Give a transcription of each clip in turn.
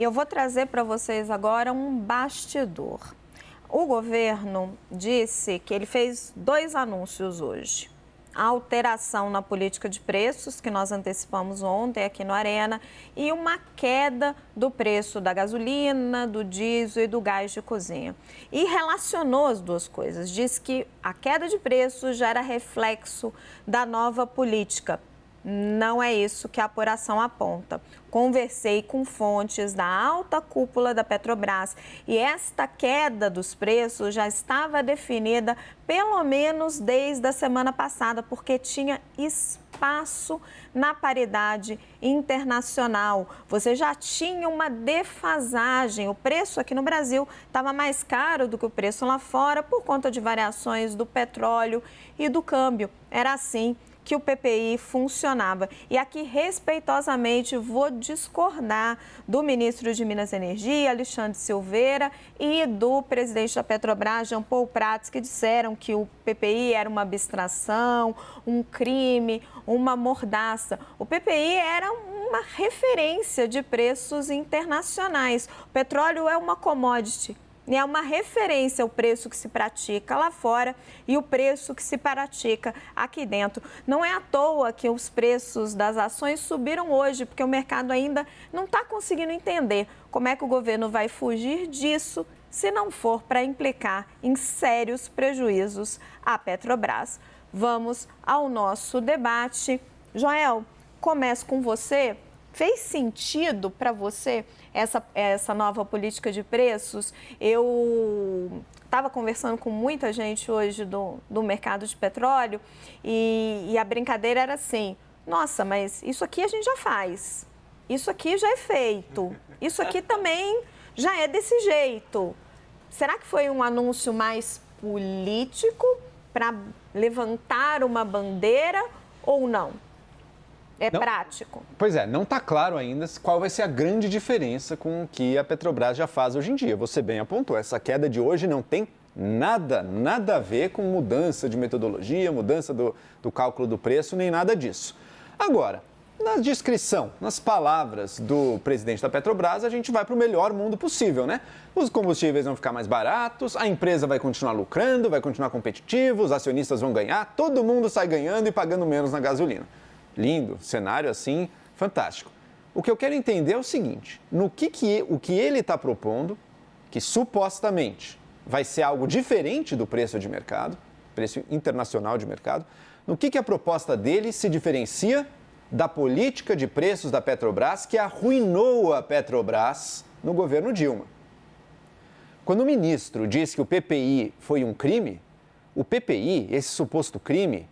Eu vou trazer para vocês agora um bastidor. O governo disse que ele fez 2 anúncios hoje. A alteração na política de preços, que nós antecipamos ontem aqui no Arena, e uma queda do preço da gasolina, do diesel e do gás de cozinha. E relacionou as duas coisas. Disse que a queda de preços já era reflexo da nova política. Não é isso que a apuração aponta. Conversei com fontes da alta cúpula da Petrobras e esta queda dos preços já estava definida pelo menos desde a semana passada, porque tinha espaço na paridade internacional. Você já tinha uma defasagem. O preço aqui no Brasil estava mais caro do que o preço lá fora por conta de variações do petróleo e do câmbio. Era assim que o PPI funcionava. E aqui, respeitosamente, vou discordar do ministro de Minas e Energia, Alexandre Silveira, e do presidente da Petrobras, Jean Paul Prats, que disseram que o PPI era uma abstração, um crime, uma mordaça. O PPI era uma referência de preços internacionais. O petróleo é uma commodity. É uma referência ao preço que se pratica lá fora e o preço que se pratica aqui dentro. Não é à toa que os preços das ações subiram hoje, porque o mercado ainda não está conseguindo entender como é que o governo vai fugir disso se não for para implicar em sérios prejuízos à Petrobras. Vamos ao nosso debate. Joel, começo com você. Fez sentido para você essa nova política de preços? Eu estava conversando com muita gente hoje do mercado de petróleo e a brincadeira era assim: nossa, mas isso aqui a gente já faz, isso aqui já é feito, isso aqui também já é desse jeito. Será que foi um anúncio mais político para levantar uma bandeira ou não? É prático. Pois é, não está claro ainda qual vai ser a grande diferença com o que a Petrobras já faz hoje em dia. Você bem apontou, essa queda de hoje não tem nada a ver com mudança de metodologia, mudança do cálculo do preço, nem nada disso. Agora, na descrição, nas palavras do presidente da Petrobras, a gente vai para o melhor mundo possível, né? Os combustíveis vão ficar mais baratos, a empresa vai continuar lucrando, vai continuar competitiva, os acionistas vão ganhar, todo mundo sai ganhando e pagando menos na gasolina. Lindo, cenário assim, fantástico. O que eu quero entender é o seguinte: o que ele está propondo, que supostamente vai ser algo diferente do preço de mercado, preço internacional de mercado, no que a proposta dele se diferencia da política de preços da Petrobras, que arruinou a Petrobras no governo Dilma. Quando o ministro disse que o PPI foi um crime, o PPI, esse suposto crime,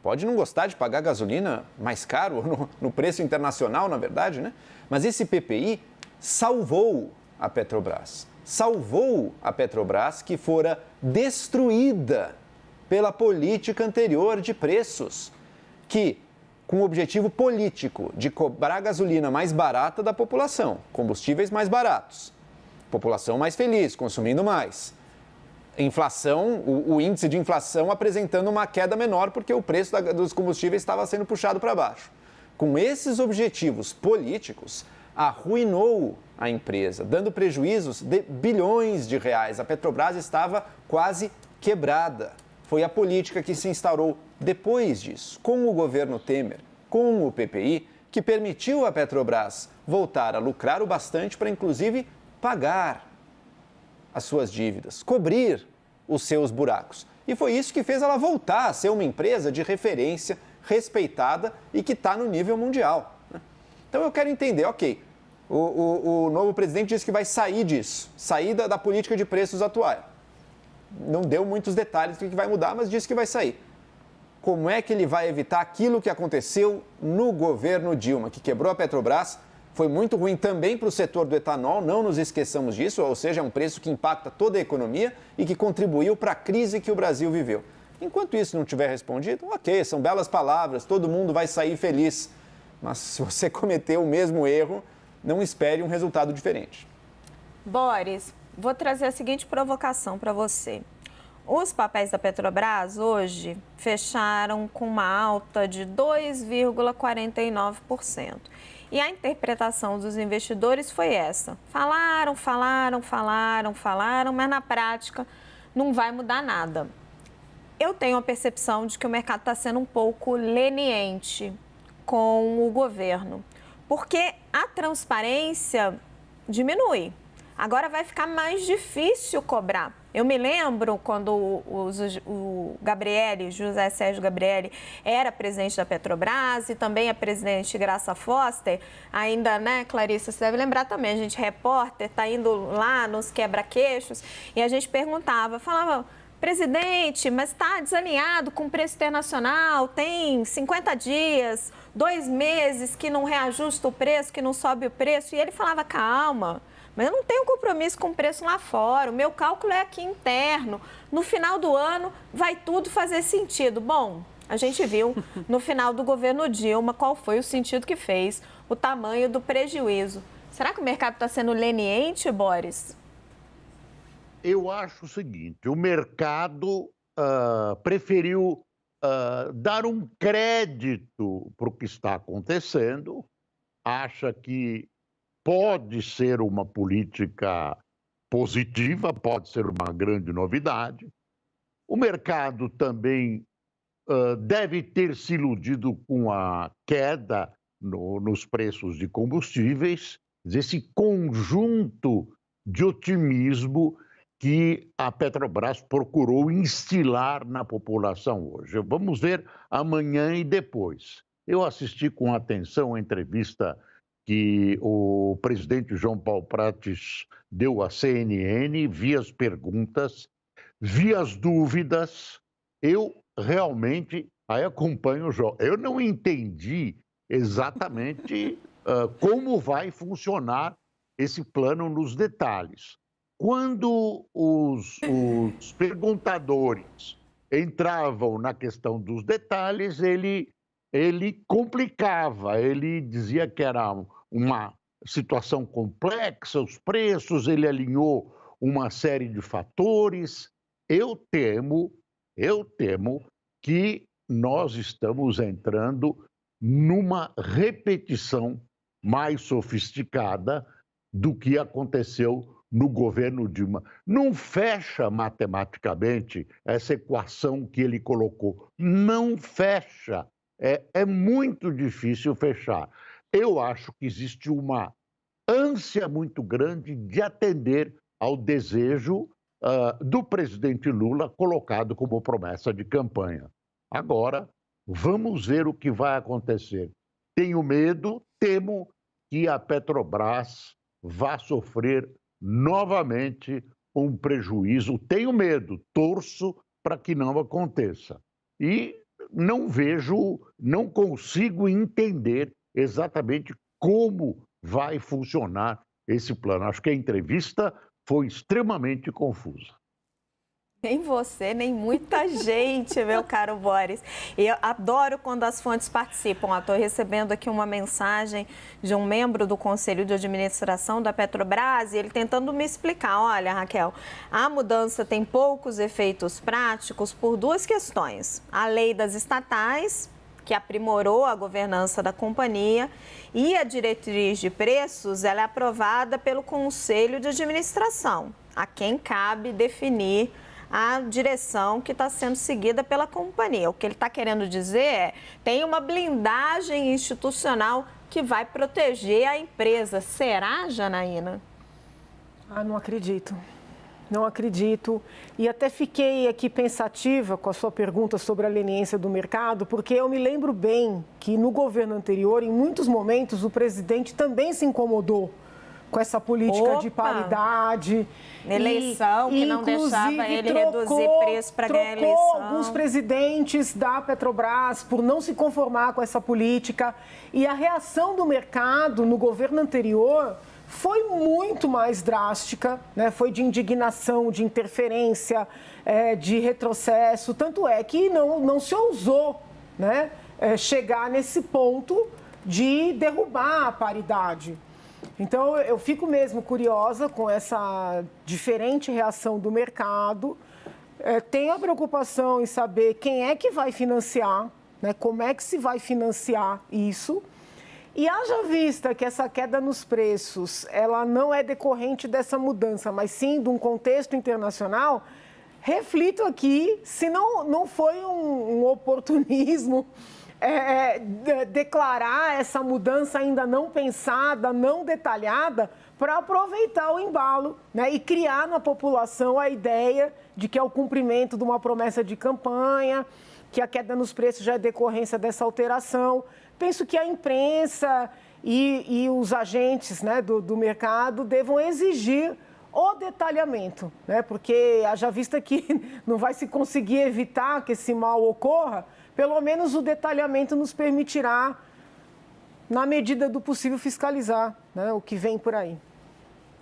pode não gostar de pagar gasolina mais caro, no preço internacional, na verdade, né? Mas esse PPI salvou a Petrobras. Salvou a Petrobras, que fora destruída pela política anterior de preços, que, com o objetivo político de cobrar gasolina mais barata da população, combustíveis mais baratos, população mais feliz, consumindo mais. Inflação, o índice de inflação apresentando uma queda menor porque o preço dos combustíveis estava sendo puxado para baixo. Com esses objetivos políticos, arruinou a empresa, dando prejuízos de bilhões de reais. A Petrobras estava quase quebrada. Foi a política que se instaurou depois disso, com o governo Temer, com o PPI, que permitiu à Petrobras voltar a lucrar o bastante para, inclusive, pagar as suas dívidas, cobrir os seus buracos. E foi isso que fez ela voltar a ser uma empresa de referência, respeitada e que está no nível mundial. Então eu quero entender, ok, o novo presidente disse que vai sair disso, sair da política de preços atual. Não deu muitos detalhes do que vai mudar, mas disse que vai sair. Como é que ele vai evitar aquilo que aconteceu no governo Dilma, que quebrou a Petrobras? Foi muito ruim também para o setor do etanol, não nos esqueçamos disso, ou seja, é um preço que impacta toda a economia e que contribuiu para a crise que o Brasil viveu. Enquanto isso não tiver respondido, ok, são belas palavras, todo mundo vai sair feliz. Mas se você cometeu o mesmo erro, não espere um resultado diferente. Boris, vou trazer a seguinte provocação para você. Os papéis da Petrobras hoje fecharam com uma alta de 2,49%. E a interpretação dos investidores foi essa. Falaram, mas na prática não vai mudar nada. Eu tenho a percepção de que o mercado está sendo um pouco leniente com o governo, porque a transparência diminui. Agora vai ficar mais difícil cobrar. Eu me lembro quando o Gabrielli, José Sérgio Gabrielli, era presidente da Petrobras e também a presidente Graça Foster, ainda, né, Clarissa, você deve lembrar também, a gente repórter, está indo lá nos quebra-queixos e a gente falava, presidente, mas está desalinhado com o preço internacional, tem 50 dias, 2 meses que não reajusta o preço, que não sobe o preço, e ele falava, calma, mas eu não tenho compromisso com o preço lá fora, o meu cálculo é aqui interno. No final do ano vai tudo fazer sentido. Bom, a gente viu no final do governo Dilma qual foi o sentido que fez, o tamanho do prejuízo. Será que o mercado está sendo leniente, Boris? Eu acho o seguinte, o mercado preferiu dar um crédito para o que está acontecendo, acha que pode ser uma política positiva, pode ser uma grande novidade. O mercado também deve ter se iludido com a queda nos preços de combustíveis, esse conjunto de otimismo que a Petrobras procurou instilar na população hoje. Vamos ver amanhã e depois. Eu assisti com atenção a entrevista que o presidente João Paulo Prates deu à CNN, vi as perguntas, vi as dúvidas, eu realmente aí acompanho o jogo. Eu não entendi exatamente como vai funcionar esse plano nos detalhes. Quando os perguntadores entravam na questão dos detalhes, ele complicava, ele dizia que era uma situação complexa, os preços, ele alinhou uma série de fatores. Eu temo que nós estamos entrando numa repetição mais sofisticada do que aconteceu no governo Dilma. Não fecha matematicamente essa equação que ele colocou. Não fecha. É muito difícil fechar. Eu acho que existe uma ânsia muito grande de atender ao desejo do presidente Lula, colocado como promessa de campanha. Agora, vamos ver o que vai acontecer. Tenho medo, temo que a Petrobras vá sofrer novamente um prejuízo. Tenho medo, torço para que não aconteça. E não consigo entender exatamente como vai funcionar esse plano. Acho que a entrevista foi extremamente confusa. Nem você, nem muita gente, meu caro Boris. E eu adoro quando as fontes participam. Estou recebendo aqui uma mensagem de um membro do Conselho de Administração da Petrobras e ele tentando me explicar. Olha, Raquel, a mudança tem poucos efeitos práticos por 2 questões. A lei das estatais, que aprimorou a governança da companhia, e a diretriz de preços, ela é aprovada pelo Conselho de Administração, a quem cabe definir a direção que está sendo seguida pela companhia. O que ele está querendo dizer é, tem uma blindagem institucional que vai proteger a empresa. Será, Janaína? Não acredito. Não acredito. E até fiquei aqui pensativa com a sua pergunta sobre a leniência do mercado, porque eu me lembro bem que no governo anterior, em muitos momentos, o presidente também se incomodou com essa política de paridade. Eleição, que não deixava ele reduzir preço para ganhar eleição. Alguns presidentes da Petrobras por não se conformar com essa política. E a reação do mercado no governo anterior foi muito mais drástica, né? Foi de indignação, de interferência, de retrocesso. Tanto é que não se ousou, né, chegar nesse ponto de derrubar a paridade. Então, eu fico mesmo curiosa com essa diferente reação do mercado. Tenho a preocupação em saber quem é que vai financiar, né? Como é que se vai financiar isso. E haja vista que essa queda nos preços, ela não é decorrente dessa mudança, mas sim de um contexto internacional, reflito aqui se não foi um oportunismo declarar essa mudança ainda não pensada, não detalhada, para aproveitar o embalo, né, e criar na população a ideia de que é o cumprimento de uma promessa de campanha, que a queda nos preços já é decorrência dessa alteração. Penso que a imprensa e os agentes, né, do mercado devam exigir o detalhamento, né, porque haja vista que não vai se conseguir evitar que esse mal ocorra, pelo menos o detalhamento nos permitirá, na medida do possível, fiscalizar, né, o que vem por aí.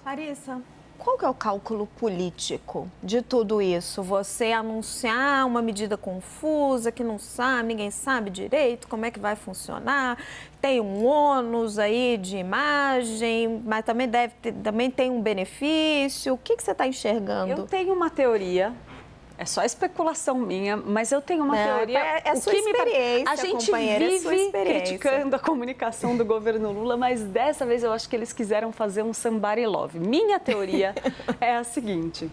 Larissa, qual que é o cálculo político de tudo isso? Você anunciar uma medida confusa, que não sabe, ninguém sabe direito como é que vai funcionar, tem um ônus aí de imagem, mas também tem um benefício. O que você está enxergando? Eu tenho uma teoria. É só especulação minha, mas eu tenho uma teoria. É sua experiência, A gente vive criticando a comunicação do governo Lula, mas dessa vez eu acho que eles quiseram fazer um somebody love. Minha teoria é a seguinte.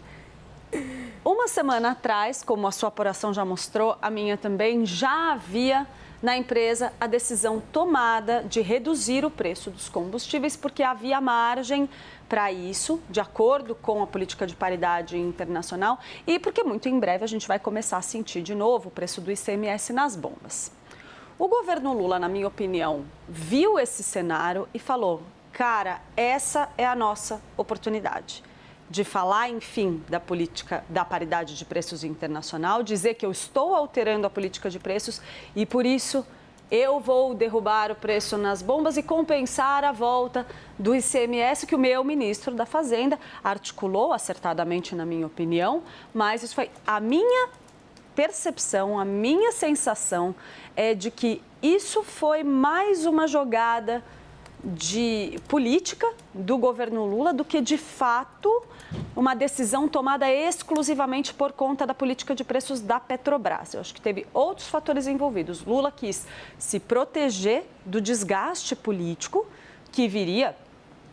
Uma semana atrás, como a sua apuração já mostrou, a minha também, já havia na empresa a decisão tomada de reduzir o preço dos combustíveis, porque havia margem para isso, de acordo com a política de paridade internacional, e porque muito em breve a gente vai começar a sentir de novo o preço do ICMS nas bombas. O governo Lula, na minha opinião, viu esse cenário e falou: cara, essa é a nossa oportunidade de falar, enfim, da política da paridade de preços internacional, dizer que eu estou alterando a política de preços e, por isso, eu vou derrubar o preço nas bombas e compensar a volta do ICMS que o meu ministro da Fazenda articulou acertadamente, na minha opinião, mas isso foi a minha percepção, a minha sensação é de que isso foi mais uma jogada de política do governo Lula do que, de fato, uma decisão tomada exclusivamente por conta da política de preços da Petrobras. Eu acho que teve outros fatores envolvidos. Lula quis se proteger do desgaste político que viria,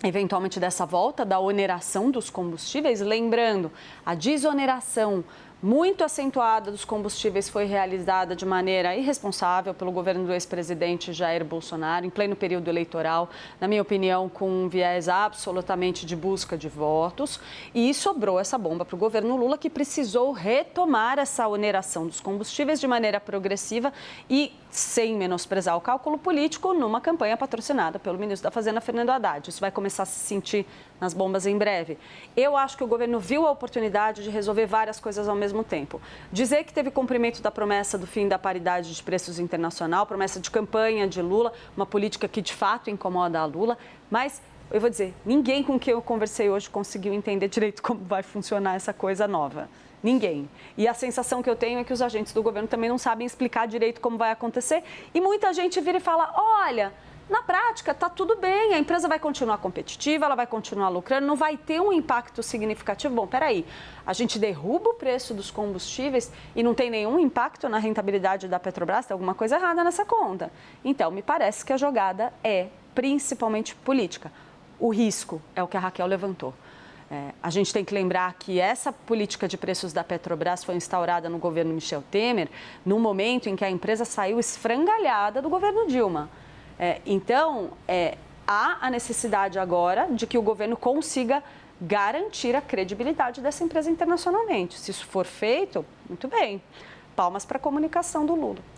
eventualmente, dessa volta da oneração dos combustíveis. Lembrando, a desoneração muito acentuada dos combustíveis foi realizada de maneira irresponsável pelo governo do ex-presidente Jair Bolsonaro, em pleno período eleitoral, na minha opinião, com um viés absolutamente de busca de votos. E sobrou essa bomba para o governo Lula, que precisou retomar essa oneração dos combustíveis de maneira progressiva e sem menosprezar o cálculo político, numa campanha patrocinada pelo ministro da Fazenda, Fernando Haddad. Isso vai começar a se sentir nas bombas em breve. Eu acho que o governo viu a oportunidade de resolver várias coisas ao mesmo tempo. Dizer que teve cumprimento da promessa do fim da paridade de preços internacional, promessa de campanha de Lula, uma política que de fato incomoda a Lula, mas eu vou dizer, ninguém com quem eu conversei hoje conseguiu entender direito como vai funcionar essa coisa nova. Ninguém. E a sensação que eu tenho é que os agentes do governo também não sabem explicar direito como vai acontecer. E muita gente vira e fala: olha, na prática está tudo bem, a empresa vai continuar competitiva, ela vai continuar lucrando, não vai ter um impacto significativo. Bom, peraí, a gente derruba o preço dos combustíveis e não tem nenhum impacto na rentabilidade da Petrobras? Tem alguma coisa errada nessa conta. Então, me parece que a jogada é principalmente política. O risco é o que a Raquel levantou. A gente tem que lembrar que essa política de preços da Petrobras foi instaurada no governo Michel Temer, no momento em que a empresa saiu esfrangalhada do governo Dilma. Então, há a necessidade agora de que o governo consiga garantir a credibilidade dessa empresa internacionalmente. Se isso for feito, muito bem. Palmas para a comunicação do Lula.